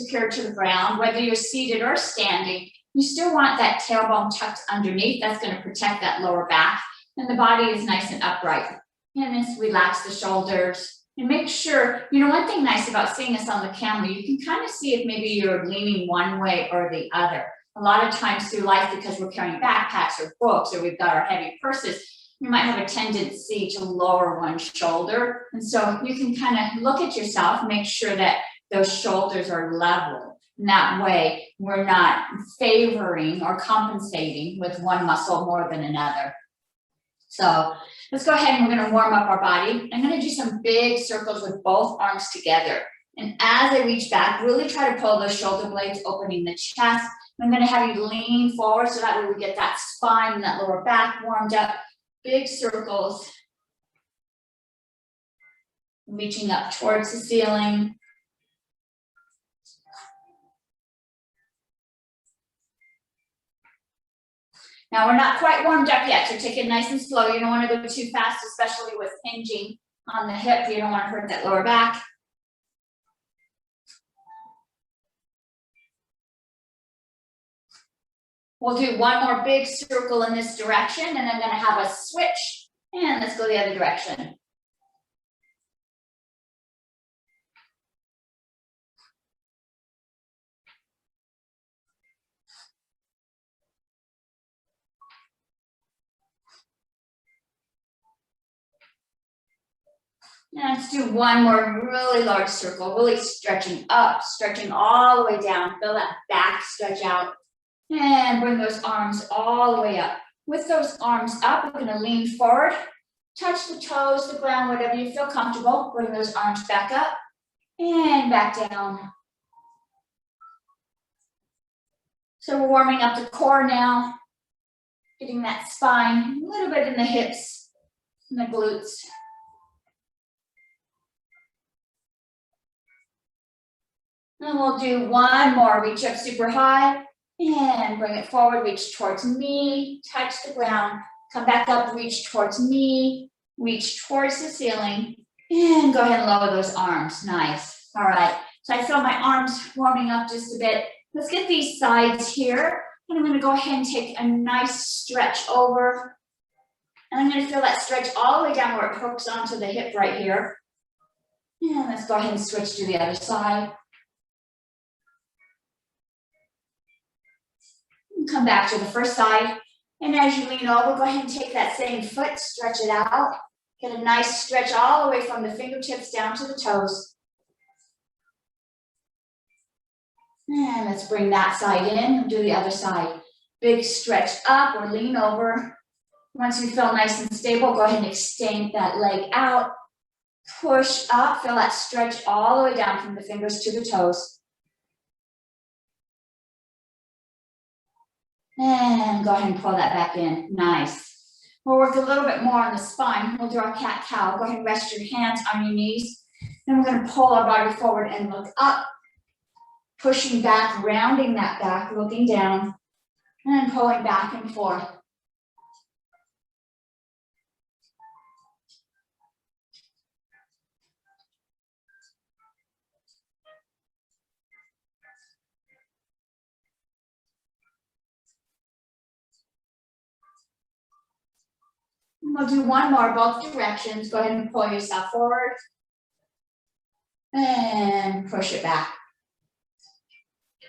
secure to the ground, whether you're seated or standing. You still want that tailbone tucked underneath. That's going to protect that lower back. And the body is nice and upright. And just relax the shoulders. And make sure, one thing nice about seeing us on the camera, you can kind of see if maybe you're leaning one way or the other. A lot of times through life, because we're carrying backpacks or books or we've got our heavy purses, you might have a tendency to lower one shoulder. And so you can kind of look at yourself, make sure that those shoulders are level. And that way, we're not favoring or compensating with one muscle more than another. So let's go ahead and we're going to warm up our body. I'm going to do some big circles with both arms together. And as I reach back, really try to pull those shoulder blades, opening the chest. I'm going to have you lean forward so that way we get that spine and that lower back warmed up. Big circles. Reaching up towards the ceiling. Now we're not quite warmed up yet, so take it nice and slow. You don't want to go too fast, especially with hinging on the hip. You don't want to hurt that lower back. We'll do one more big circle in this direction, and I'm going to have a switch, and let's go the other direction. Now let's do one more really large circle, really stretching up, stretching all the way down. Feel that back stretch out. And bring those arms all the way up. With those arms up, we're going to lean forward, touch the toes, the ground, whatever you feel comfortable. Bring those arms back up and back down. So we're warming up the core now, getting that spine, a little bit in the hips and the glutes. And we'll do one more. Reach up super high and bring it forward. Reach towards me, touch the ground, come back up, reach towards me, reach towards the ceiling, and go ahead and lower those arms. Nice. All right. So I feel my arms warming up just a bit. Let's get these sides here. And I'm going to go ahead and take a nice stretch over. And I'm going to feel that stretch all the way down where it hooks onto the hip right here. And let's go ahead and switch to the other side. Come back to the first side. And as you lean over, go ahead and take that same foot, stretch it out. Get a nice stretch all the way from the fingertips down to the toes. And let's bring that side in and do the other side. Big stretch up or lean over. Once you feel nice and stable, go ahead and extend that leg out. Push up, feel that stretch all the way down from the fingers to the toes. And go ahead and pull that back in. Nice. We'll work a little bit more on the spine. We'll do our cat-cow. Go ahead and rest your hands on your knees. Then we're going to pull our body forward and look up. Pushing back, rounding that back, looking down, and pulling back and forth. And we'll do one more, both directions. Go ahead and pull yourself forward. And push it back.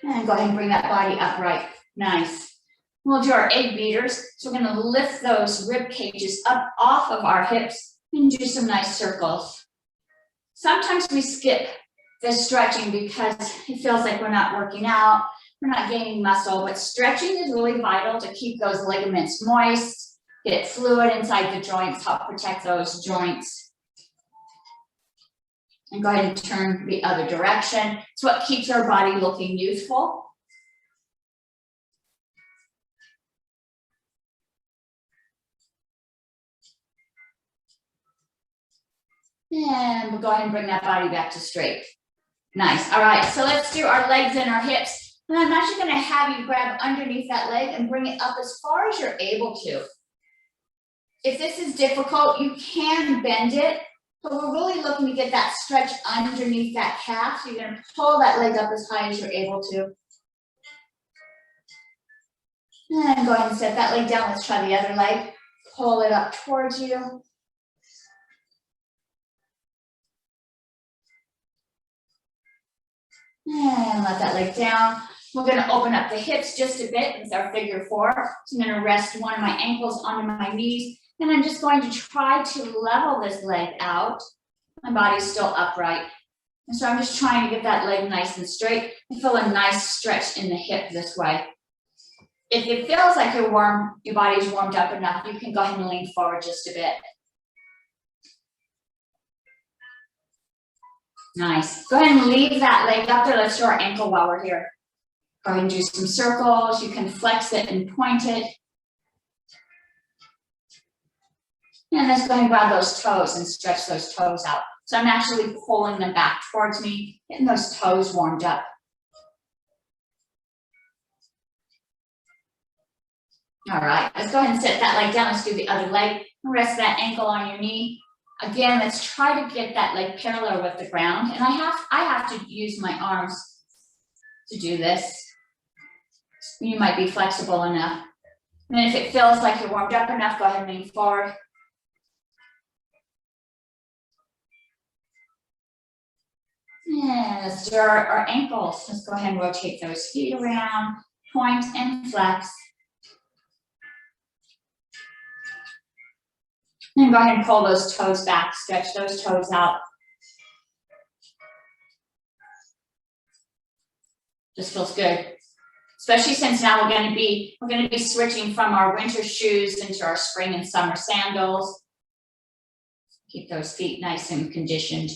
And go ahead and bring that body upright. Nice. We'll do our egg beaters. So we're going to lift those rib cages up off of our hips and do some nice circles. Sometimes we skip the stretching because it feels like we're not working out, we're not gaining muscle, but stretching is really vital to keep those ligaments moist, get fluid inside the joints, help protect those joints. And go ahead and turn the other direction. It's what keeps our body looking youthful. And we'll go ahead and bring that body back to straight. Nice. All right, so let's do our legs and our hips. And I'm actually going to have you grab underneath that leg and bring it up as far as you're able to. If this is difficult, you can bend it. But we're really looking to get that stretch underneath that calf. So you're gonna pull that leg up as high as you're able to. And go ahead and set that leg down. Let's try the other leg. Pull it up towards you. And let that leg down. We're gonna open up the hips just a bit with our figure four. So I'm gonna rest one of my ankles onto my knees. And I'm just going to try to level this leg out. My body's still upright. And so I'm just trying to get that leg nice and straight and feel a nice stretch in the hip this way. If it feels like your body's warmed up enough, you can go ahead and lean forward just a bit. Nice. Go ahead and leave that leg up there. Let's do our ankle while we're here. Go ahead and do some circles. You can flex it and point it. And let's go ahead and grab those toes and stretch those toes out. So I'm actually pulling them back towards me, getting those toes warmed up. All right, let's go ahead and set that leg down. Let's do the other leg. Rest that ankle on your knee. Again, let's try to get that leg parallel with the ground. And I have to use my arms to do this. You might be flexible enough. And then if it feels like you're warmed up enough, go ahead and lean forward. And let's do our ankles. Let's go ahead and rotate those feet around, point and flex. And go ahead and pull those toes back, stretch those toes out. Just feels good. Especially since now we're going to be switching from our winter shoes into our spring and summer sandals. Keep those feet nice and conditioned.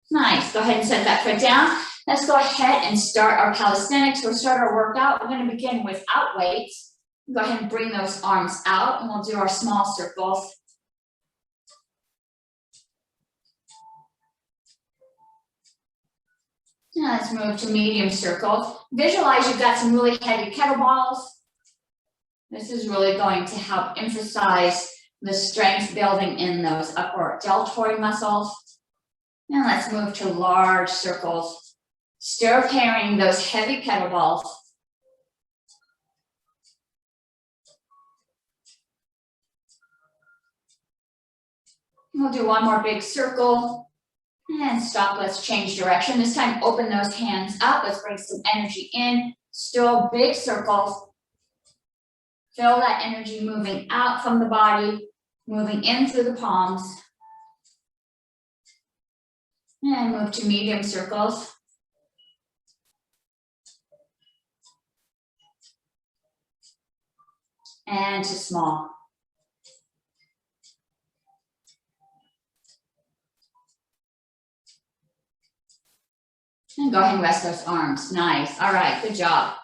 Nice. Go ahead and set that foot down. Let's go ahead and start our calisthenics. We'll start our workout. We're going to begin without weights. Go ahead and bring those arms out and we'll do our small circles. Now let's move to medium circles. Visualize you've got some really heavy kettlebells. This is really going to help emphasize the strength building in those upper deltoid muscles. Now let's move to large circles. Still carrying those heavy kettlebells. We'll do one more big circle and stop. Let's change direction. This time, open those hands up. Let's bring some energy in. Still big circles. Feel that energy moving out from the body, moving in through the palms. And move to medium circles. And to small. And go ahead and rest those arms. Nice. All right, good job.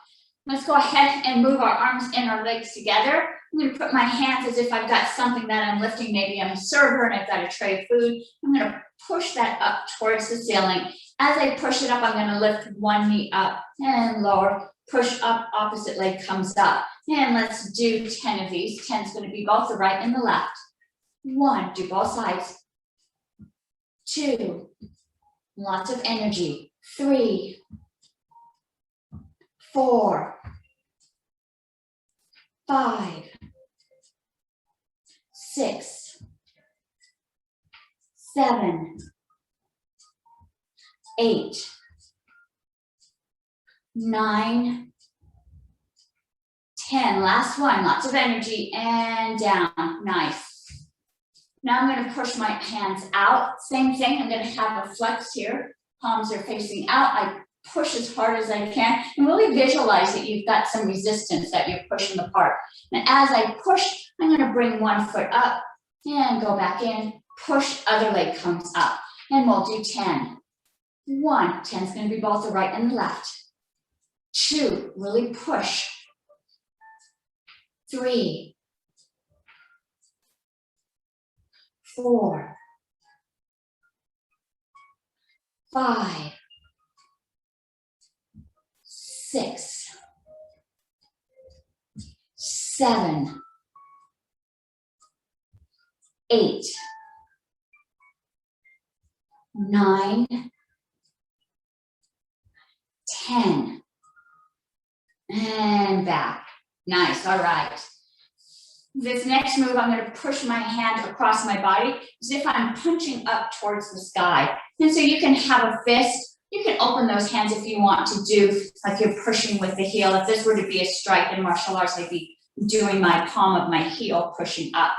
Let's go ahead and move our arms and our legs together. I'm going to put my hands as if I've got something that I'm lifting. Maybe I'm a server and I've got a tray of food. I'm going to push that up towards the ceiling. As I push it up, I'm going to lift one knee up and lower. Push up, opposite leg comes up. And let's do 10 of these. 10 is going to be both the right and the left. 1, do both sides. 2, lots of energy. 3, 4, 5, 6, 7, 8, 9, 10. Last one, lots of energy and down. Nice. Now I'm going to push my hands out. Same thing, I'm going to have a flex here. Palms are facing out. I push as hard as I can and really visualize that you've got some resistance that you're pushing apart. And as I push, I'm going to bring one foot up and go back in. Push, other leg comes up. And we'll do 10. 1, 10 is going to be both the right and the left. 2, really push. 3, 4, 5, 6, 7, 8, 9, 10. And back. Nice, all right. This next move, I'm going to push my hand across my body as if I'm punching up towards the sky. And so you can have a fist. You can open those hands if you want to do like you're pushing with the heel. If this were to be a strike in martial arts, I'd be doing my palm of my heel pushing up.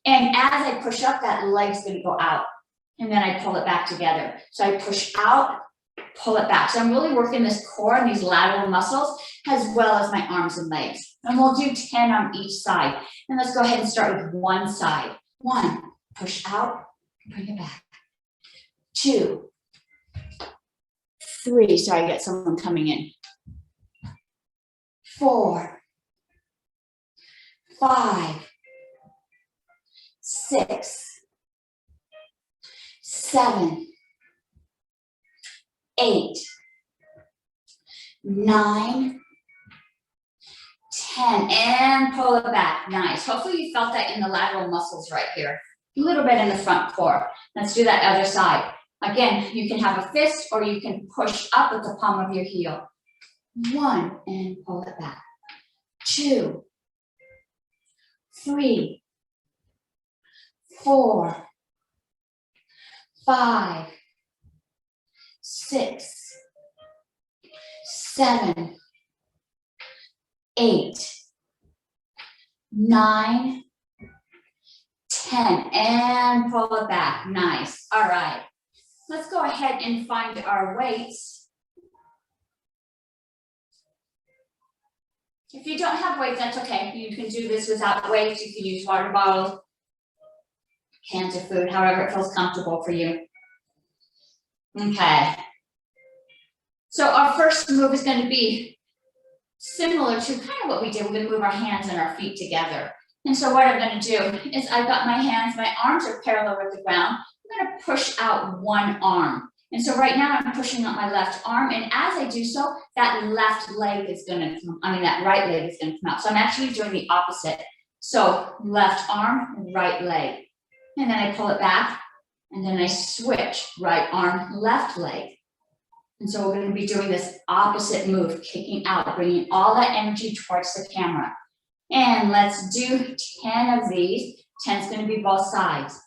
And as I push up, that leg's going to go out. And then I pull it back together. So I push out, pull it back. So I'm really working this core and these lateral muscles as well as my arms and legs. And we'll do 10 on each side. And let's go ahead and start with one side. 1, push out, bring it back. 2, 3, sorry, I got someone coming in. 4, 5, 6, 7, 8, 9, 10, and pull it back. Nice. Hopefully you felt that in the lateral muscles right here. A little bit in the front core. Let's do that other side. Again, you can have a fist or you can push up with the palm of your heel. 1, and pull it back. 2, 3, 4, 5, 6, 7, 8, 9, 10, and pull it back. Nice. All right. Let's go ahead and find our weights. If you don't have weights, that's okay. You can do this without weights. You can use water bottles, cans of food, however it feels comfortable for you. Okay. So our first move is going to be similar to kind of what we did. We're going to move our hands and our feet together. And so what I'm going to do is I've got my hands, my arms are parallel with the ground. I'm going to push out one arm. And so right now I'm pushing out my left arm. And as I do so, that left leg is going to come, that right leg is going to come out. So I'm actually doing the opposite. So left arm, right leg. And then I pull it back. And then I switch, right arm, left leg. And so we're going to be doing this opposite move, kicking out, bringing all that energy towards the camera. And let's do 10 of these. 10 is going to be both sides.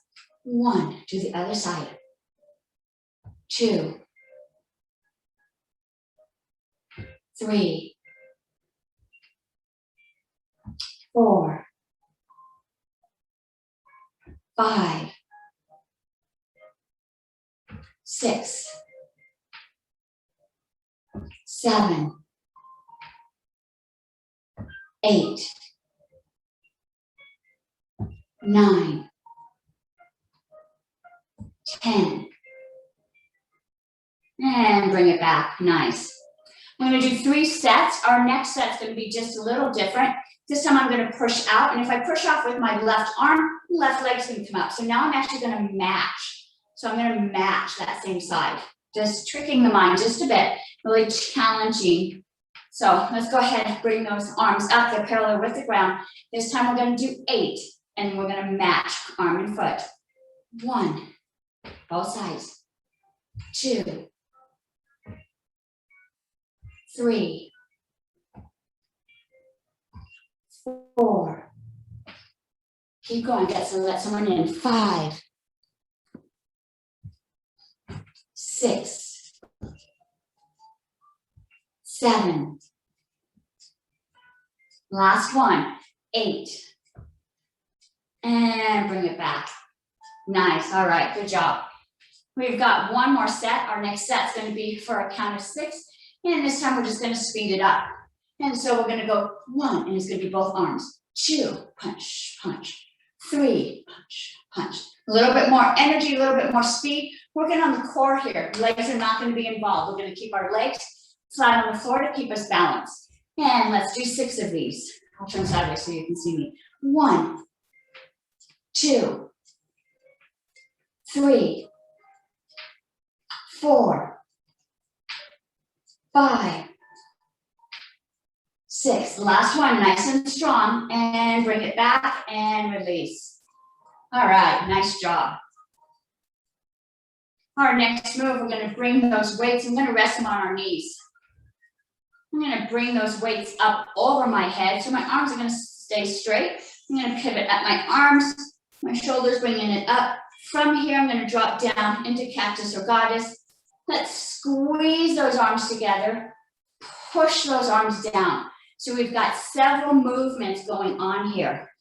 1, to the other side. 2, 3, 4, 5, 6, 7, 8, 9, 10. And bring it back. Nice. I'm going to do 3 sets. Our next set's going to be just a little different. This time I'm going to push out. And if I push off with my left arm, left leg's going to come out. So now I'm actually going to match. So I'm going to match that same side. Just tricking the mind just a bit. Really challenging. So let's go ahead and bring those arms up. They're parallel with the ground. This time we're going to do 8. And we're going to match arm and foot. 1. Both sides. 2. 3, 4, keep going, let someone in, 5, 6, 7, last one, 8, and bring it back. Nice, all right, good job. We've got one more set. Our next set's going to be for a count of 6. And this time we're just going to speed it up. And so we're going to go 1, and it's going to be both arms. 2, punch, punch. 3, punch, punch. A little bit more energy, a little bit more speed. Working on the core here. Legs are not going to be involved. We're going to keep our legs flat on the floor to keep us balanced. And let's do 6 of these. I'll turn sideways so you can see me. 1, 2, 3, 4, 5, 6. Last one, nice and strong, and bring it back and release. All right, nice job. Our next move, we're gonna bring those weights, I'm gonna rest them on our knees. I'm gonna bring those weights up over my head, so my arms are gonna stay straight. I'm gonna pivot at my arms, my shoulders bringing it up. From here, I'm gonna drop down into cactus or goddess. Let's squeeze those arms together, push those arms down. So we've got several movements going on here.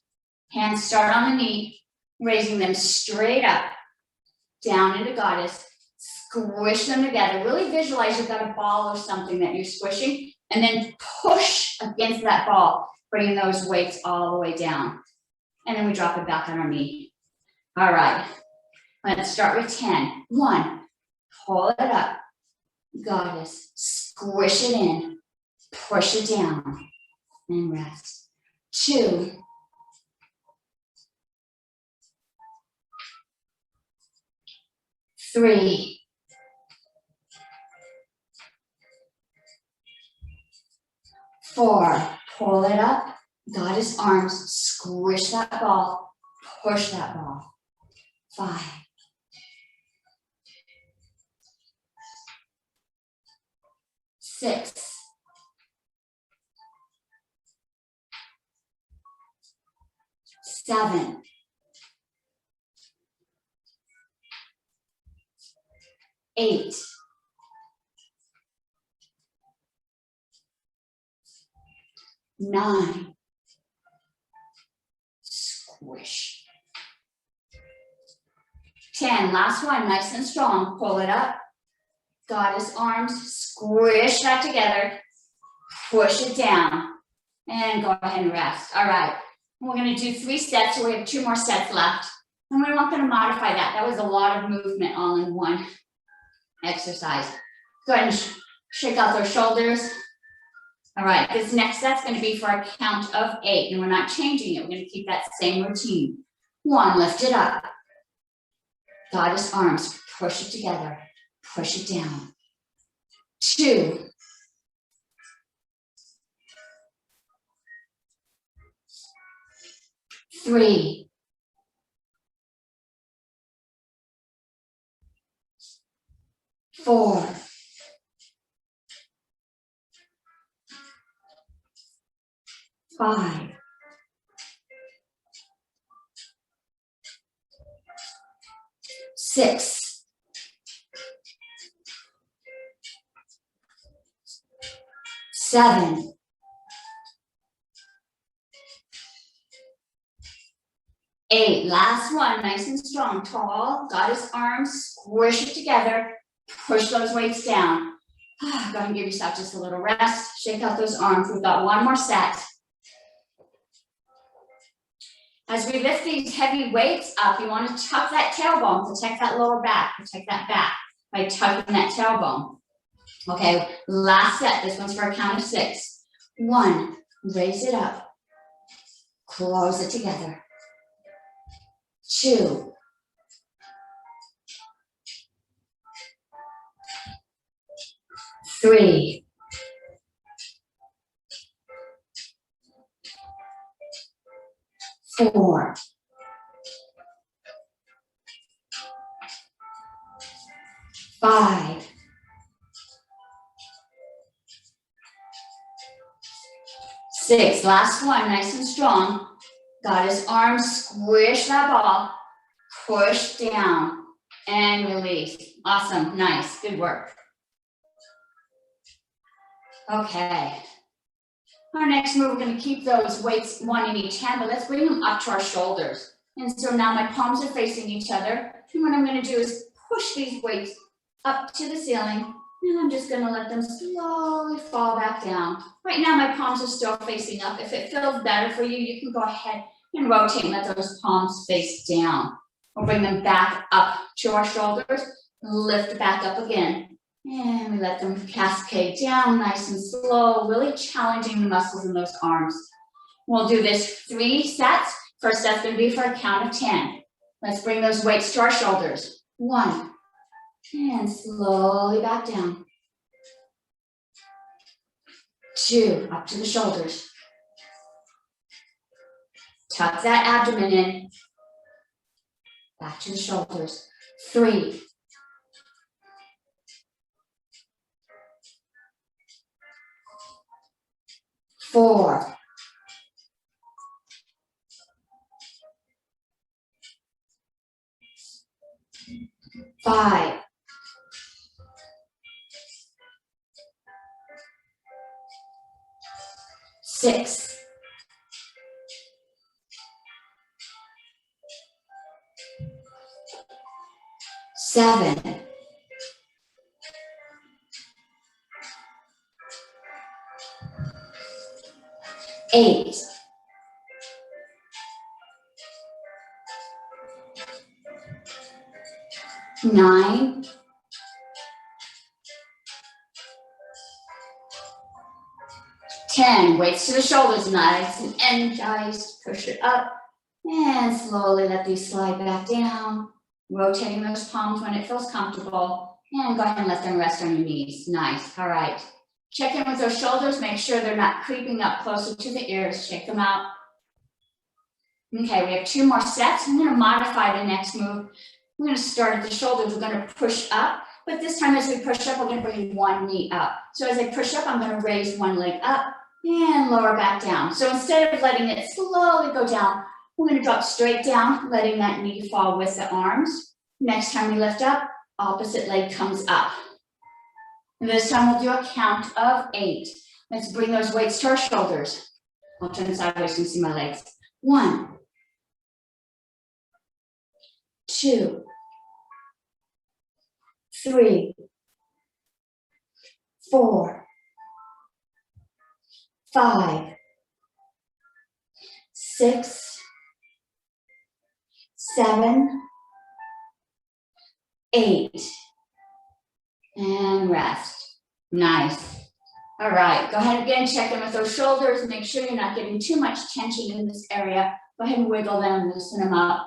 Hands start on the knee, raising them straight up, down into goddess, squish them together. Really visualize you've got a ball or something that you're squishing, and then push against that ball, bringing those weights all the way down. And then we drop it back on our knee. All right, let's start with 10. 1, pull it up, goddess, squish it in, push it down, and rest. 2, 3, 4, pull it up, goddess arms, squish that ball, push that ball. 5, 6, 7, 8, 9, squish. 10, last one, nice and strong, pull it up, goddess arms, squish that together, push it down, and go ahead and rest. All right, we're gonna do 3 sets, so we have 2 more sets left, and we're not gonna modify that. That was a lot of movement all in one exercise. Go ahead and shake out those shoulders. All right, this next set's gonna be for a count of 8, and we're not changing it. We're gonna keep that same routine. 1, lift it up. Goddess arms, push it together, push it down. 2, 3, 4, 5, 6, 7, 8, last one, nice and strong, tall, goddess arms, squish it together, push those weights down. Go ahead and give yourself just a little rest, shake out those arms. We've got 1 more set. As we lift these heavy weights up, you want to tuck that tailbone, protect that lower back, protect that back by tucking that tailbone. Okay, last set, this one's for a count of 6. 1, raise it up, close it together. 2, 3, 4, 5, 6, last one, nice and strong. Goddess arms, squish that ball, push down, and release. Awesome, nice, good work. Okay. Our next move, we're going to keep those weights 1 in each hand, but let's bring them up to our shoulders. And so now my palms are facing each other. And what I'm going to do is push these weights up to the ceiling, and I'm just going to let them slowly fall back down. Right now, my palms are still facing up. If it feels better for you, you can go ahead and rotate and let those palms face down. We'll bring them back up to our shoulders, lift back up again. And we let them cascade down nice and slow, really challenging the muscles in those arms. We'll do this 3 sets. First set's going to be for a count of 10. Let's bring those weights to our shoulders. 1, and slowly back down. 2, up to the shoulders. Tuck that abdomen in. Back to the shoulders. 3, 4, 5, 6, 7, 8, 9, 10. Weights to the shoulders, nice and energized. Push it up and slowly let these slide back down. Rotating those palms when it feels comfortable. And go ahead and let them rest on your knees. Nice. All right. Check in with those shoulders. Make sure they're not creeping up closer to the ears. Shake them out. Okay, we have 2 more sets. I'm going to modify the next move. We're going to start at the shoulders. We're going to push up. But this time as we push up, we're going to bring one knee up. So as I push up, I'm going to raise one leg up and lower back down. So instead of letting it slowly go down, we're going to drop straight down, letting that knee fall with the arms. Next time we lift up, opposite leg comes up. And this time we'll do a count of 8. Let's bring those weights to our shoulders. I'll turn sideways so you can see my legs. 1, 2, 3, 4, 5, 6, 7, 8, and rest. Nice. All right, go ahead again, check in with those shoulders. Make sure you're not getting too much tension in this area. Go ahead and wiggle them, loosen them up.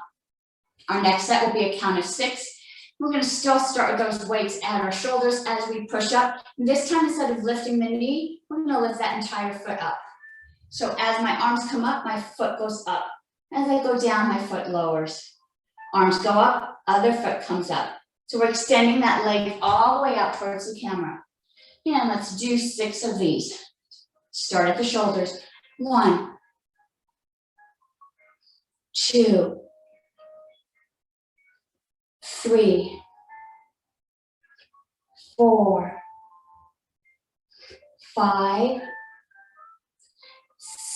Our next set will be a count of 6. We're going to still start with those weights at our shoulders as we push up. And this time, instead of lifting the knee, we're going to lift that entire foot up. So as my arms come up, my foot goes up. As I go down, my foot lowers. Arms go up, other foot comes up. So we're extending that leg all the way out towards the camera. And let's do 6 of these. Start at the shoulders. 1, 2, 3, 4, 5,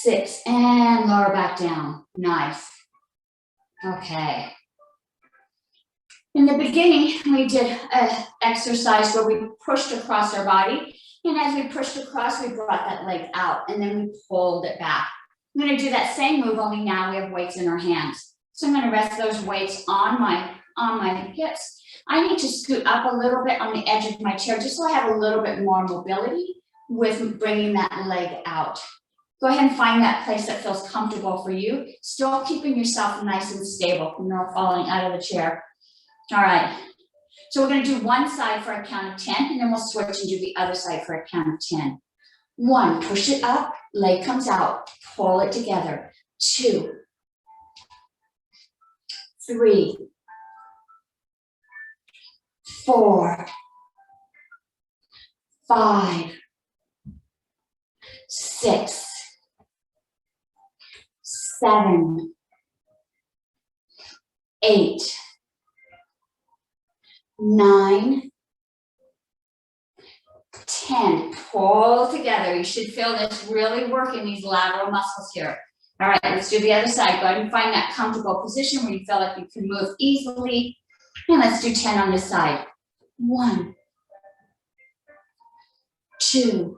6, and lower back down. Nice. Okay. In the beginning, we did an exercise where we pushed across our body. And as we pushed across, we brought that leg out and then we pulled it back. I'm going to do that same move, only now we have weights in our hands. So I'm going to rest those weights on my hips. I need to scoot up a little bit on the edge of my chair just so I have a little bit more mobility with bringing that leg out. Go ahead and find that place that feels comfortable for you. Still keeping yourself nice and stable, no falling out of the chair. All right, so we're going to do one side for a count of 10, and then we'll switch and do the other side for a count of 10. 1, push it up, leg comes out, pull it together. 2, 3, 4, 5, 6, 7, 8, 9, 10. Pull together. You should feel this really working these lateral muscles here. All right, let's do the other side. Go ahead and find that comfortable position where you feel like you can move easily. And let's do 10 on this side. 1, 2,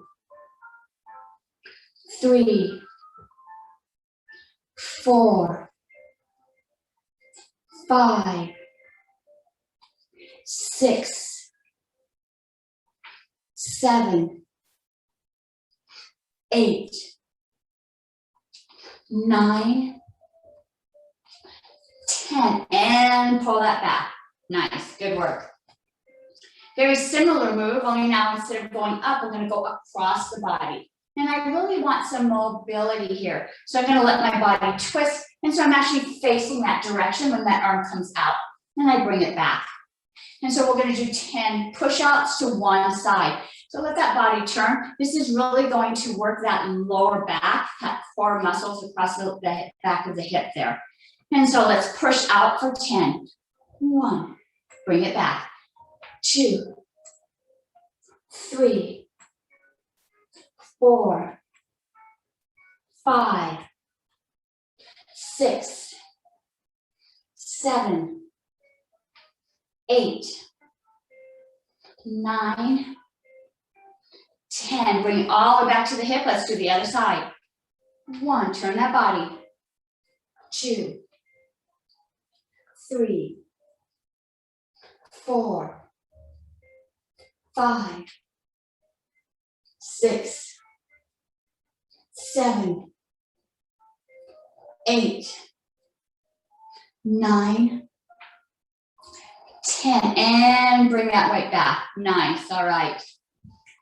3, 4, 5, 6, 7, 8, 9, 10, and pull that back. Nice, good work. Very similar move, only now instead of going up, we're going to go across the body. And I really want some mobility here. So I'm going to let my body twist. And so I'm actually facing that direction when that arm comes out. And I bring it back. And so we're going to do 10 push-ups to one side. So let that body turn. This is really going to work that lower back, that core muscles across the back of the hip there. And so let's push out for 10. 1, bring it back. 2, 3, 4, 5, 6, 7, 8, 9, 10. Bring it all the way back to the hip. Let's do the other side. 1, turn that body. 2, 3, 4, 5, 6, 7, 8, 9, 10. And bring that weight back. Nice. All right.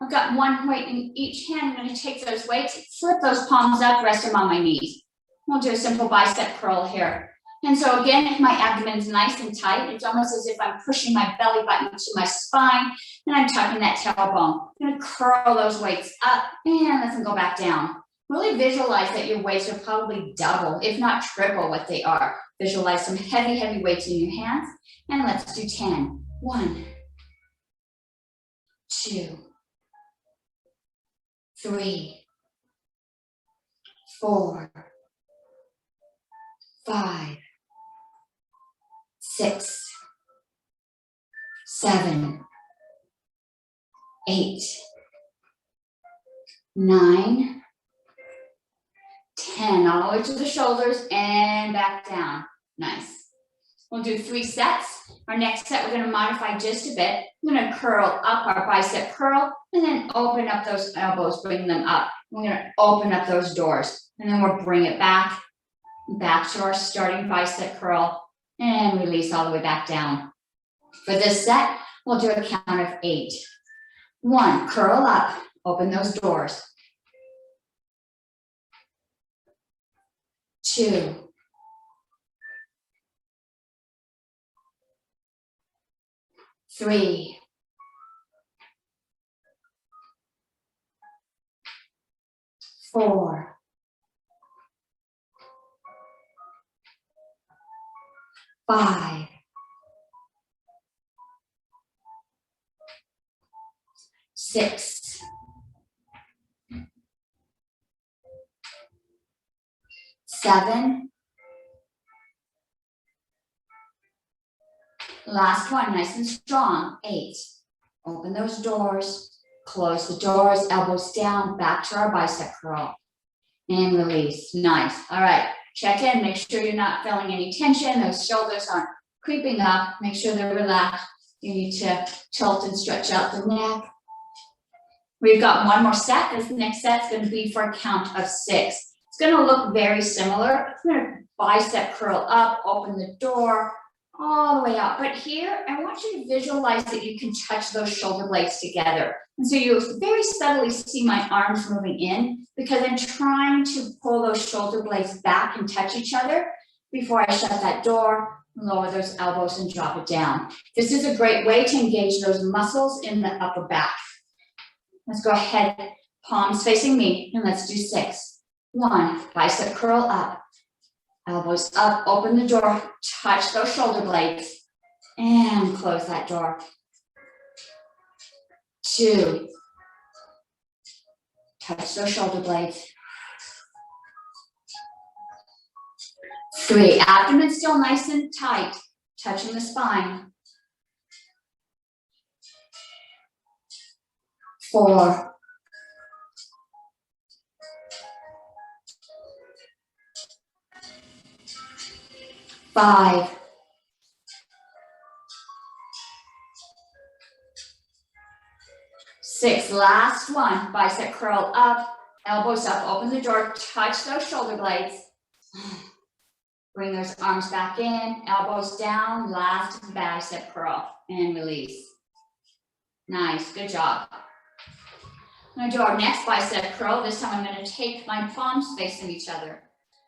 I've got one weight in each hand. I'm going to take those weights, flip those palms up, rest them on my knees. We'll do a simple bicep curl here. And so again, if my abdomen's nice and tight, it's almost as if I'm pushing my belly button to my spine and I'm tucking that tailbone. I'm going to curl those weights up and let them go back down. Really visualize that your weights are probably double, if not triple what they are. Visualize some heavy, heavy weights in your hands. And let's do 10. 1, 2, 3, 4, 5, 6, 7, 8, 9, 10. All the way to the shoulders and back down. Nice. We'll do 3 sets. Our next set, we're going to modify just a bit. I'm going to curl up our bicep curl and then open up those elbows, bring them up. We're going to open up those doors and then we'll bring it back to our starting bicep curl and release all the way back down. For this set, we'll do a count of 8. 1, curl up, open those doors. 2, 3, 4, 5, 6, 7. Last one, nice and strong. 8. Open those doors, close the doors, elbows down, back to our bicep curl. And release. Nice. All right. Check in. Make sure you're not feeling any tension. Those shoulders aren't creeping up. Make sure they're relaxed. You need to tilt and stretch out the neck. We've got one more set. This next set's going to be for a count of 6. It's going to look very similar. I'm going to bicep curl up, open the door, all the way out. But here, I want you to visualize that you can touch those shoulder blades together. And so you'll very subtly see my arms moving in because I'm trying to pull those shoulder blades back and touch each other before I shut that door, lower those elbows and drop it down. This is a great way to engage those muscles in the upper back. Let's go ahead, palms facing me, and let's do 6. 1, bicep curl up. Elbows up, open the door, touch those shoulder blades, and close that door. 2, touch those shoulder blades. 3, abdomen still nice and tight, touching the spine. 4, 5, 6, last one, bicep curl up, elbows up, open the door, touch those shoulder blades. Bring those arms back in, elbows down, last bicep curl, and release. Nice, good job. I'm gonna do our next bicep curl. This time I'm gonna take my palms facing each other.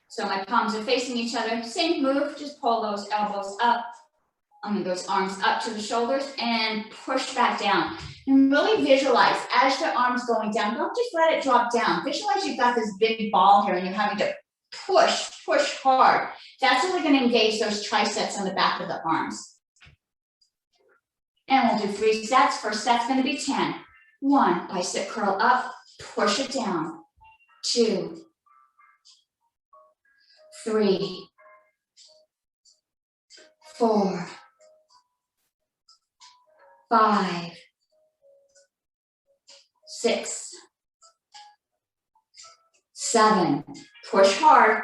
So my palms are facing each other, same move, just pull those elbows up, those arms up to the shoulders and push back down. And really visualize as the arm's going down, don't just let it drop down. Visualize you've got this big ball here and you're having to push hard. That's really going to engage those triceps on the back of the arms. And we'll do 3 sets. First set's going to be 10. 1, bicep curl up, push it down. 2, 3, 4, 5, 6, 7, push hard,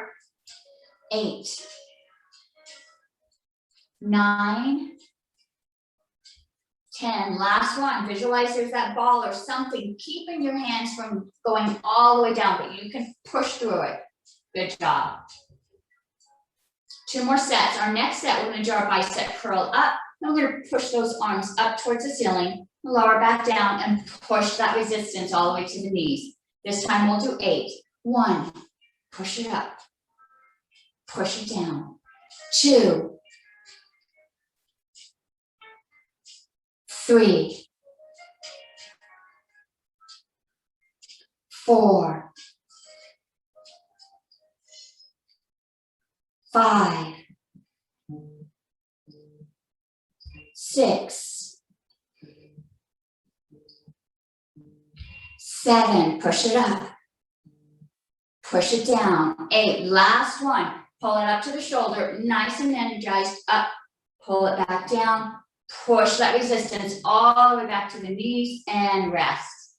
8, 9, 10, last one. Visualize there's that ball or something keeping your hands from going all the way down, but you can push through it. Good job. 2 more sets. Our next set, we're going to do our bicep curl up, and we're going to push those arms up towards the ceiling, lower back down, and push that resistance all the way to the knees. This time we'll do 8. 1, push it up, push it down. 2, 3, 4, 5, 6, 7, push it up, push it down. 8, last one, pull it up to the shoulder, nice and energized, up, pull it back down, push that resistance all the way back to the knees and rest.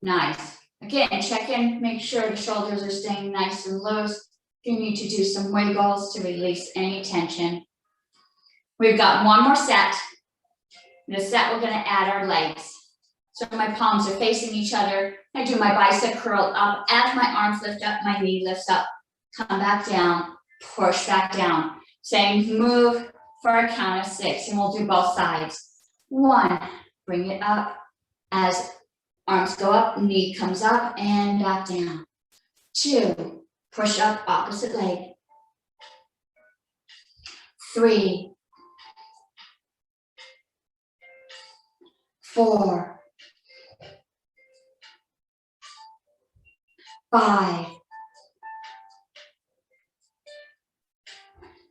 Nice. Again, check in, make sure the shoulders are staying nice and loose. You need to do some wiggles to release any tension. We've got 1 more set. This set we're going to add our legs. So my palms are facing each other. I do my bicep curl up as my arms lift up, my knee lifts up, come back down, push back down. Same move for a count of 6, and we'll do both sides. 1, bring it up as arms go up, knee comes up and back down. 2, push up, opposite leg. 3, 4, 5,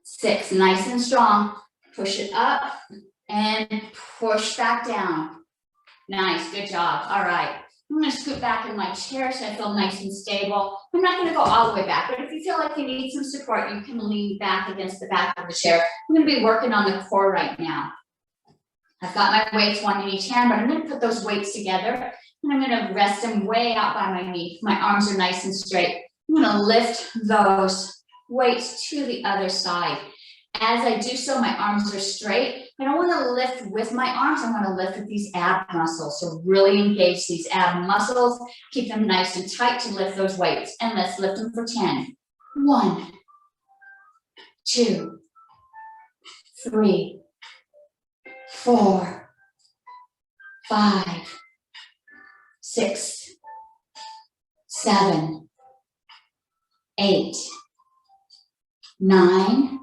6, nice and strong. Push it up and push back down. Nice, good job. All right, I'm gonna scoot back in my chair so I feel nice and stable. I'm not gonna go all the way back, but if you feel like you need some support, you can lean back against the back of the chair. I'm gonna be working on the core right now. I've got my weights, 1 in each hand, but I'm gonna put those weights together and I'm gonna rest them way out by my knee. My arms are nice and straight. I'm gonna lift those weights to the other side. As I do so, my arms are straight. I don't want to lift with my arms. I want to lift with these ab muscles. So really engage these ab muscles. Keep them nice and tight to lift those weights. And let's lift them for 10. 1, 2, 3, 4, 5, 6, 7, 8, 9,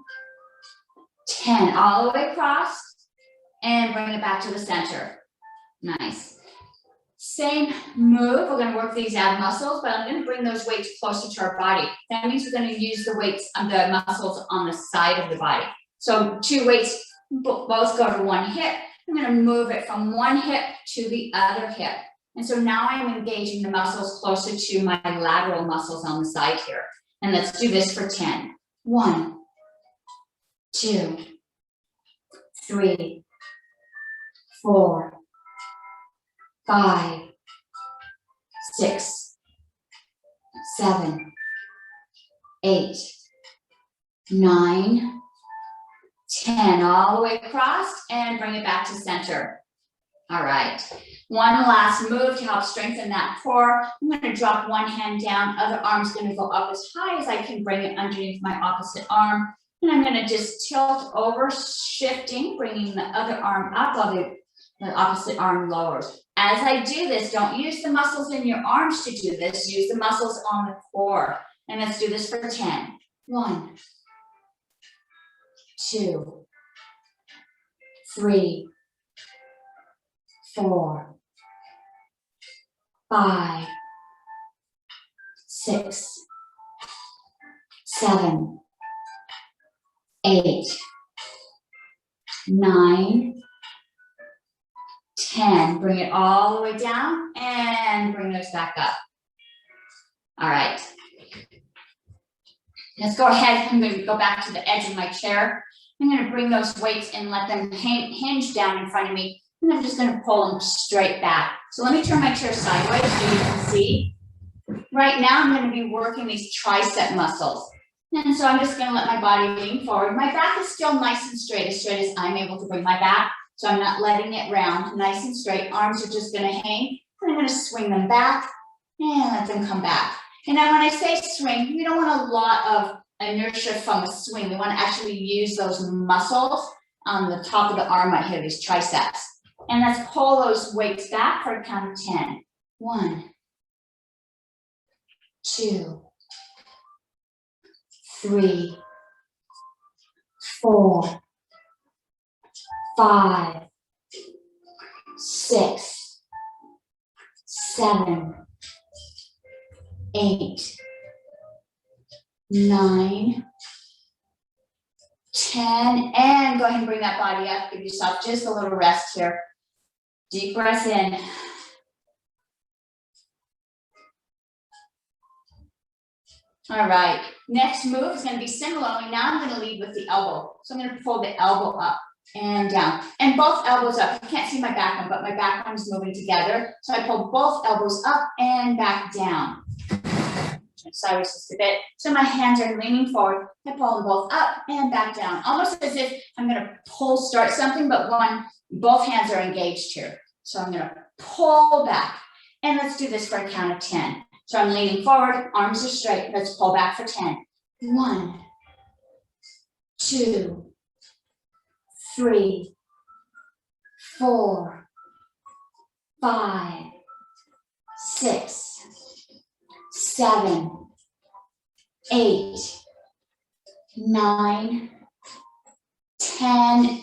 10, all the way across, and bring it back to the center. Nice. Same move, we're gonna work these ab muscles, but I'm gonna bring those weights closer to our body. That means we're gonna use the weights of the muscles on the side of the body. So 2 weights both go to 1 hip. I'm gonna move it from 1 hip to the other hip. And so now I'm engaging the muscles closer to my lateral muscles on the side here. And let's do this for 10. 1, 2, 3, 4, 5, 6, 7, 8, 9, 10, all the way across and bring it back to center. All right, one last move to help strengthen that core. I'm going to drop one hand down, other arm's going to go up as high as I can, bring it underneath my opposite arm. And I'm going to just tilt over, shifting, bringing the other arm up while the opposite arm lowers. As I do this, don't use the muscles in your arms to do this. Use the muscles on the core. And let's do this for 10. 1, 2, 3, 4, 5, 6, 7, 8, 9, 10. Bring it all the way down and bring those back up. All right. Let's go ahead. I'm going to go back to the edge of my chair. I'm going to bring those weights and let them hinge down in front of me. And I'm just going to pull them straight back. So let me turn my chair sideways so you can see. Right now, I'm going to be working these tricep muscles. And so I'm just going to let my body lean forward. My back is still nice and straight as I'm able to bring my back. So I'm not letting it round, nice and straight. Arms are just going to hang. And I'm going to swing them back and let them come back. And now when I say swing, we don't want a lot of inertia from a swing. We want to actually use those muscles on the top of the arm right here, these triceps. And let's pull those weights back for a count of 10. 1, 2, 3, 4, 5, 6, 7, 8, 9, 10, and go ahead and bring that body up. Give yourself just a little rest here. Deep breath in. All right, next move is going to be similar, only now I'm going to lead with the elbow. So I'm going to pull the elbow up and down, and both elbows up. You can't see my back one, but my back one is moving together. So I pull both elbows up and back down. Sideways just a bit. So my hands are leaning forward. I pull them both up and back down, almost as if I'm going to start something, but both hands are engaged here. So I'm going to pull back, and let's do this for a count of 10. So I'm leaning forward, arms are straight. Let's pull back for 10. 1, 2, 3, 4, 5, 6, 7, 8, 9, 10,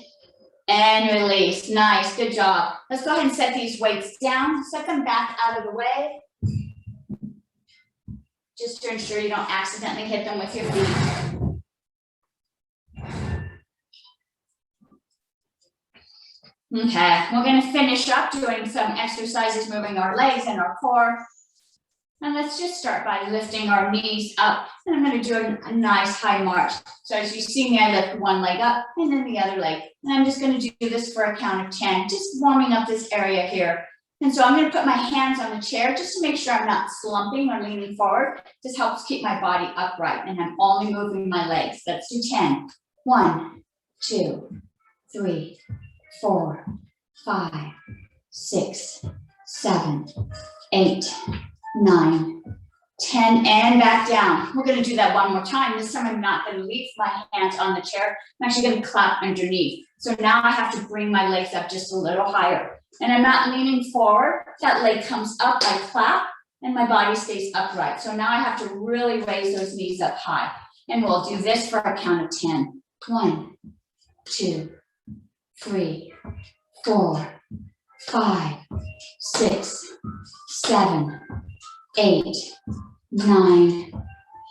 and release. Nice, good job. Let's go ahead and set these weights down. Set them back out of the way, just to ensure you don't accidentally hit them with your feet. Okay, we're going to finish up doing some exercises, moving our legs and our core. And let's just start by lifting our knees up. And I'm going to do a nice high march. So as you see me, I lift one leg up and then the other leg. And I'm just going to do this for a count of 10, just warming up this area here. And so I'm going to put my hands on the chair just to make sure I'm not slumping or leaning forward. This helps keep my body upright, and I'm only moving my legs. Let's do 10. 1, 2, 3, 4, 5, 6, 7, 8, 9, 10, and back down. We're going to do that one more time. This time I'm not going to leave my hands on the chair. I'm actually going to clap underneath. So now I have to bring my legs up just a little higher. And I'm not leaning forward. That leg comes up, I clap, and my body stays upright. So now I have to really raise those knees up high. And we'll do this for a count of 10. 1, 2, 3, 4, 5, 6, 7, 8, 9,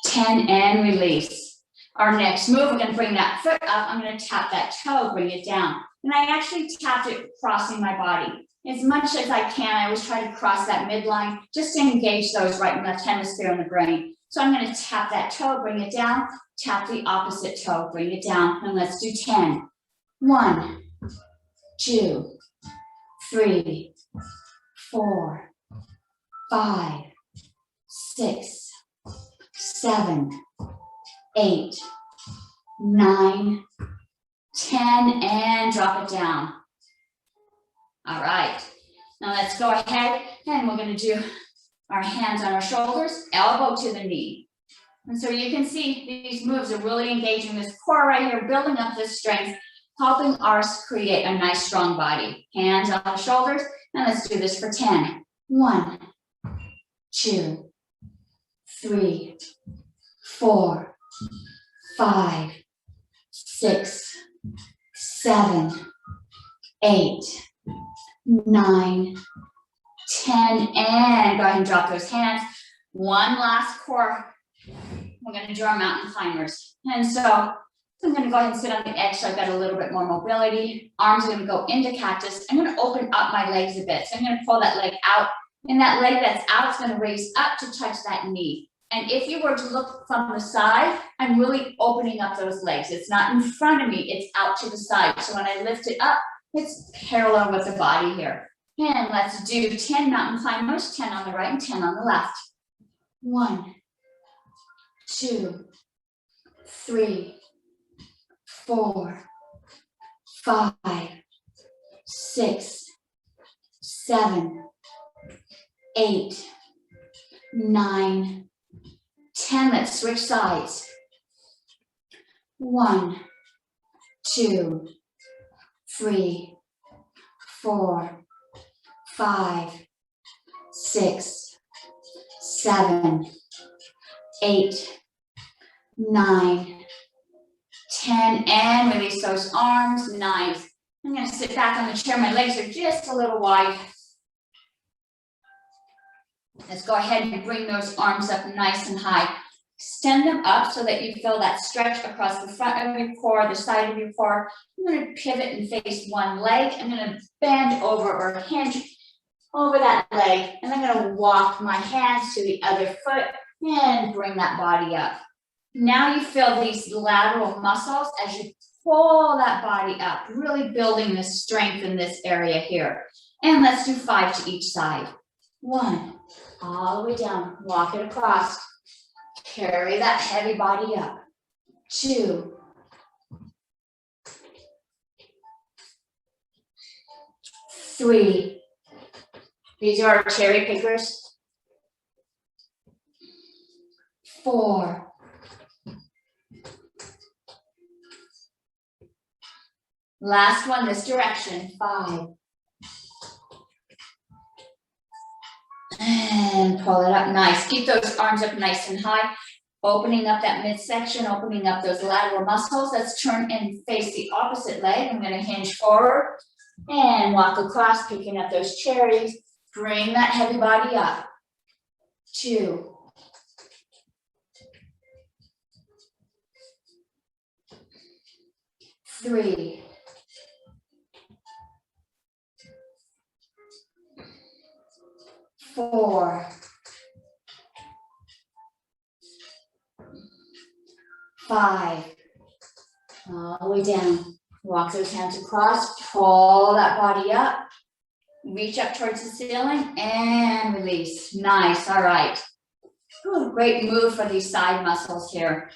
10, and release. Our next move, we're going to bring that foot up. I'm going to tap that toe, bring it down. And I actually tapped it crossing my body. As much as I can, I always try to cross that midline just to engage those right and left hemisphere in the brain. So I'm going to tap that toe, bring it down, tap the opposite toe, bring it down, and let's do 10. 1, 2, 3, 4, 5, 6, 7, 8, 9, 10, and drop it down. All right, now let's go ahead and we're going to do our hands on our shoulders, elbow to the knee. And so you can see these moves are really engaging this core right here, building up this strength, helping us create a nice strong body. Hands on the shoulders, and let's do this for 10. 1, 2, 3, 4, 5, 6, 7, 8, 9, 10, and go ahead and drop those hands. One last core. We're going to do our mountain climbers. And so I'm going to go ahead and sit on the edge so I've got a little bit more mobility. Arms are going to go into cactus. I'm going to open up my legs a bit. So I'm going to pull that leg out. And that leg that's out is going to raise up to touch that knee. And if you were to look from the side, I'm really opening up those legs. It's not in front of me, it's out to the side. So when I lift it up, it's parallel with the body here. And let's do 10 mountain climbers, 10 on the right and 10 on the left. 1, 2, 3, 4, 5, 6, 7, 8, 9, 10. Let's switch sides. 1, 2, 3, 4, 5, 6, 7, 8, 9, 10, and release those arms. Nice. I'm going to sit back on the chair. My legs are just a little wide. Let's go ahead and bring those arms up nice and high. Extend them up so that you feel that stretch across the front of your core, the side of your core. I'm going to pivot and face one leg. I'm going to bend over or hinge over that leg. And I'm going to walk my hands to the other foot and bring that body up. Now you feel these lateral muscles as you pull that body up, really building this strength in this area here. And let's do 5 to each side. 1, all the way down, walk it across. Carry that heavy body up. 2, 3. These are our cherry pickers. 4. 'Last one, this direction. 5. And pull it up nice. Keep those arms up nice and high. Opening up that midsection, opening up those lateral muscles. Let's turn and face the opposite leg. I'm going to hinge forward and walk across, picking up those cherries. Bring that heavy body up. 2. 3. 4. 5. All the way down. Walk those hands across, pull that body up, reach up towards the ceiling and release. Nice, all right. Ooh, great move for these side muscles here.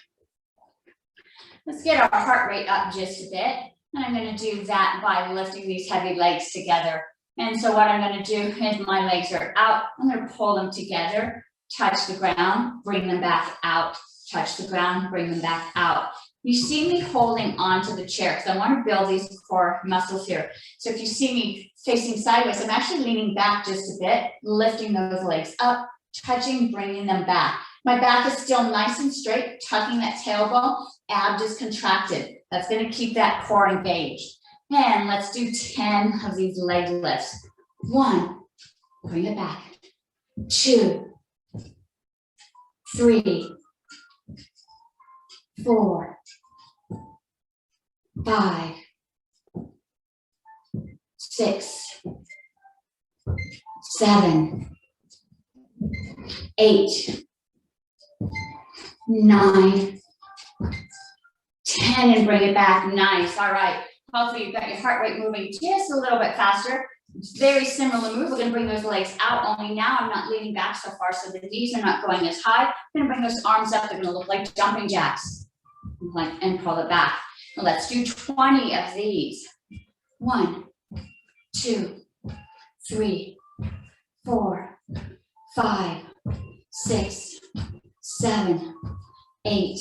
Let's get our heart rate up just a bit. And I'm going to do that by lifting these heavy legs together. And so what I'm going to do is my legs are out. I'm going to pull them together, touch the ground, bring them back out, touch the ground, bring them back out. You see me holding onto the chair because I want to build these core muscles here. So if you see me facing sideways, I'm actually leaning back just a bit, lifting those legs up, touching, bringing them back. My back is still nice and straight, tucking that tailbone, abs is contracted. That's going to keep that core engaged. And let's do 10 of these leg lifts. 1, bring it back. 2, 3, 4, 5, 6, 7, 8, 9, 10, and bring it back. Nice. All right. Hopefully you've got your heart rate moving just a little bit faster. Very similar move. We're going to bring those legs out, only now I'm not leaning back so far, so the knees are not going as high. I'm going to bring those arms up. They're going to look like jumping jacks. And pull it back. Now let's do 20 of these. 1, 2, 3, 4, 5, 6, 7, 8,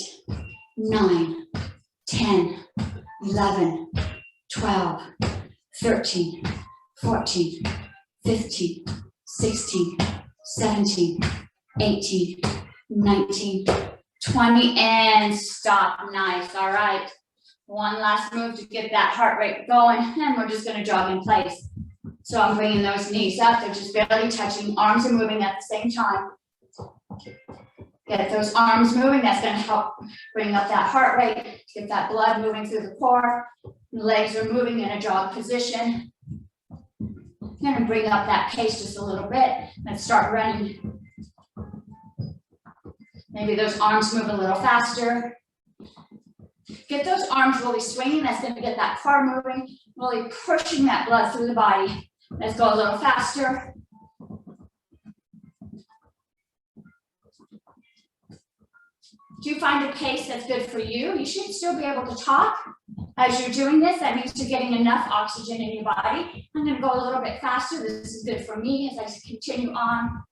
9, 10, 11, 12, 13, 14, 15, 16, 17, 18, 19, 20, and stop. Nice. All right. One last move to get that heart rate going, and we're just gonna jog in place. So I'm bringing those knees up, they're just barely touching, arms are moving at the same time. Get those arms moving, that's gonna help bring up that heart rate, get that blood moving through the core. Legs are moving in a jog position. Gonna bring up that pace just a little bit. Let's start running. Maybe those arms move a little faster. Get those arms really swinging, that's gonna get that core moving, really pushing that blood through the body. Let's go a little faster. Do you find a pace that's good for you? You should still be able to talk as you're doing this. That means you're getting enough oxygen in your body. I'm gonna go a little bit faster. This is good for me as I continue on.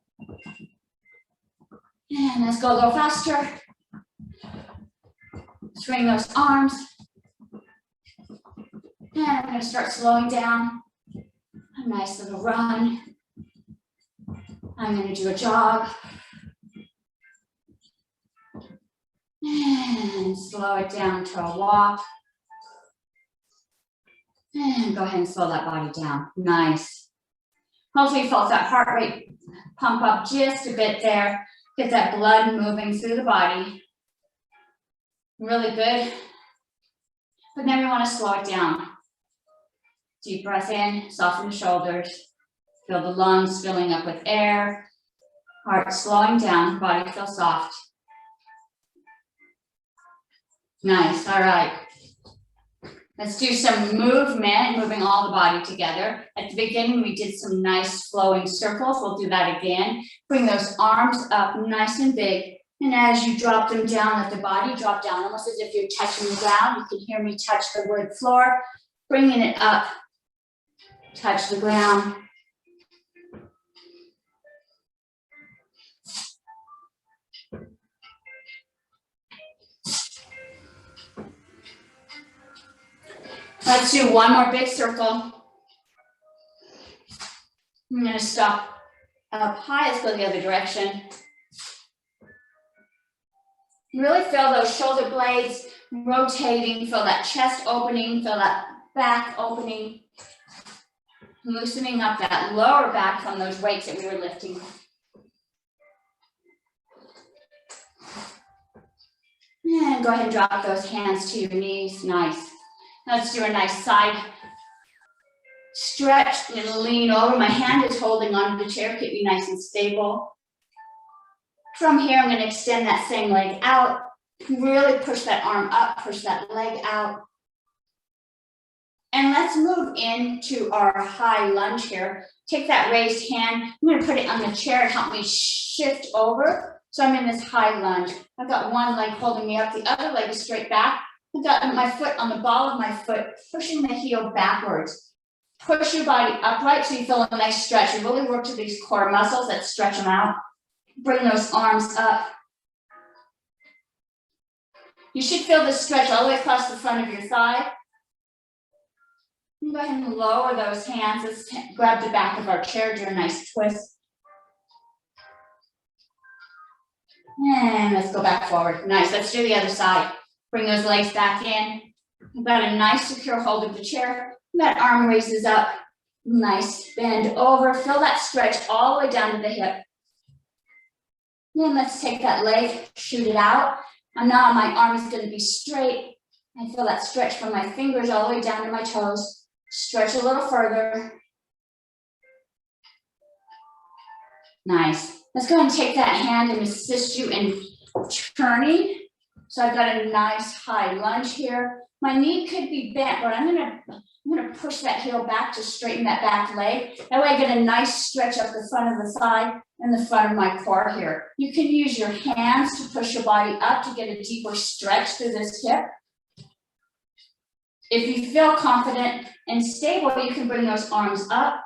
And let's go a little faster. Swing those arms. And I'm gonna start slowing down. A nice little run. I'm gonna do a jog. And slow it down to a walk. And go ahead and slow that body down. Nice. Hopefully you felt that heart rate pump up just a bit there. Get that blood moving through the body. Really good. But then we want to slow it down. Deep breath in, soften the shoulders. Feel the lungs filling up with air. Heart slowing down, body feels soft. Nice, all right. Let's do some movement, moving all the body together. At the beginning, we did some nice flowing circles. We'll do that again. Bring those arms up nice and big. And as you drop them down, let the body drop down, almost as if you're touching the ground. You can hear me touch the wood floor. Bringing it up, touch the ground. Let's do one more big circle. I'm going to stop up high. Let's go the other direction. Really feel those shoulder blades rotating. Feel that chest opening. Feel that back opening. Loosening up that lower back from those weights that we were lifting. And go ahead and drop those hands to your knees. Nice. Let's do a nice side stretch and lean over. My hand is holding onto the chair, keep me nice and stable. From here, I'm going to extend that same leg out. Really push that arm up, push that leg out. And let's move into our high lunge here. Take that raised hand. I'm going to put it on the chair and help me shift over. So I'm in this high lunge. I've got one leg holding me up, the other leg is straight back. I've got my foot on the ball of my foot, pushing the heel backwards. Push your body upright so you feel a nice stretch. You really work to these core muscles that stretch them out. Bring those arms up. You should feel the stretch all the way across the front of your thigh. And go ahead and lower those hands. Let's grab the back of our chair, do a nice twist. And let's go back forward. Nice, let's do the other side. Bring those legs back in. You've got a nice secure hold of the chair. That arm raises up. Nice, bend over. Feel that stretch all the way down to the hip. Then let's take that leg, shoot it out. And now my arm is going to be straight. I feel that stretch from my fingers all the way down to my toes. Stretch a little further. Nice. Let's go and take that hand and assist you in turning. So I've got a nice high lunge here. My knee could be bent, but I'm gonna push that heel back to straighten that back leg. That way I get a nice stretch up the front of the thigh and the front of my core here. You can use your hands to push your body up to get a deeper stretch through this hip. If you feel confident and stable, you can bring those arms up.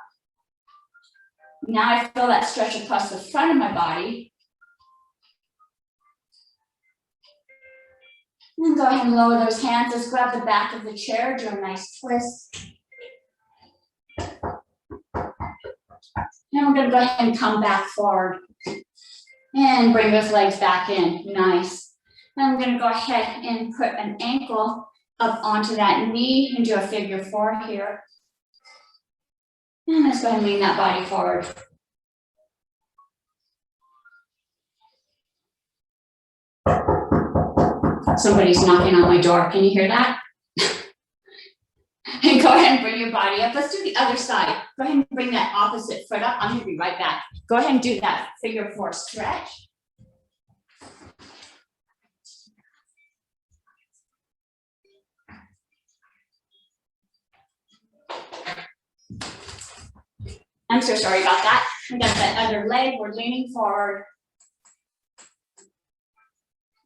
Now I feel that stretch across the front of my body. And go ahead and lower those hands. Let's grab the back of the chair, do a nice twist. And we're going to go ahead and come back forward. And bring those legs back in. Nice. And I'm going to go ahead and put an ankle up onto that knee and do a figure 4 here. And let's go ahead and lean that body forward. Somebody's knocking on my door. Can you hear that? And go ahead and bring your body up. Let's do the other side. Go ahead and bring that opposite foot up. I'm going to be right back. Go ahead and do that figure 4 stretch. I'm so sorry about that. We got that other leg. We're leaning forward.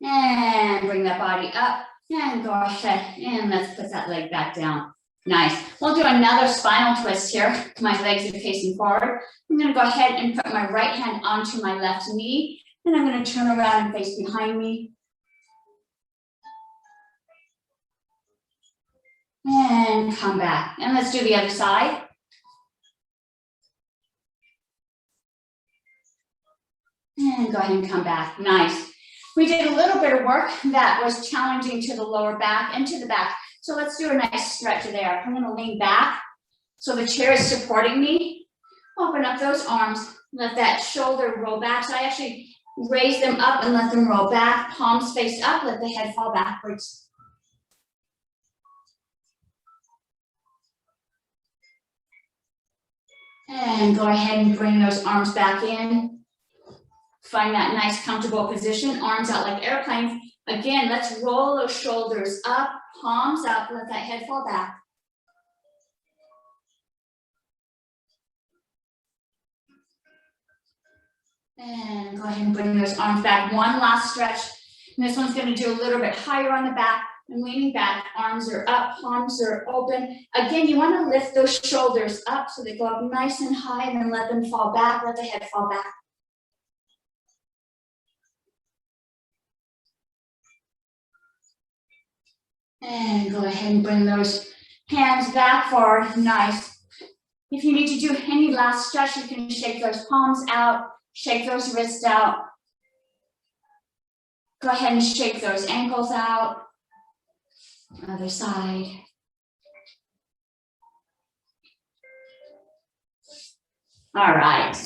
And bring that body up. And go ahead. And let's put that leg back down. Nice. We'll do another spinal twist here. My legs are facing forward. I'm going to go ahead and put my right hand onto my left knee. And I'm going to turn around and face behind me. And come back. And let's do the other side. And go ahead and come back. Nice. We did a little bit of work that was challenging to the lower back and to the back. So let's do a nice stretch there. I'm going to lean back so the chair is supporting me. Open up those arms. Let that shoulder roll back. So I actually raise them up and let them roll back. Palms face up. Let the head fall backwards. And go ahead and bring those arms back in. Find that nice comfortable position, arms out like airplanes. Again, let's roll those shoulders up, palms up, let that head fall back. And go ahead and bring those arms back. One last stretch. And this one's going to do a little bit higher on the back. I'm leaning back, arms are up, palms are open. Again, you want to lift those shoulders up so they go up nice and high and then let them fall back, let the head fall back. And go ahead and bring those hands back forward, nice. If you need to do any last stretch, you can shake those palms out, shake those wrists out. Go ahead and shake those ankles out. Other side. All right.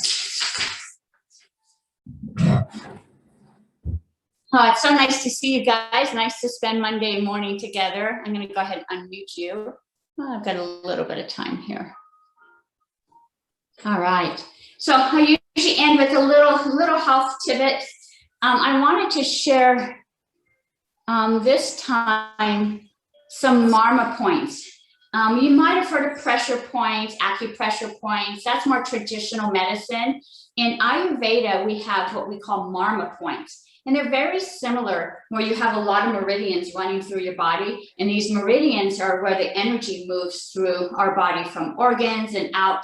Oh, it's so nice to see you guys. Nice to spend Monday morning together. I'm going to go ahead and unmute you. Oh, I've got a little bit of time here. All right. So I usually end with a little health tidbit. I wanted to share this time some Marma Points. You might have heard of pressure points, acupressure points. That's more traditional medicine. In Ayurveda, we have what we call Marma Points. And they're very similar, where you have a lot of meridians running through your body. And these meridians are where the energy moves through our body from organs and out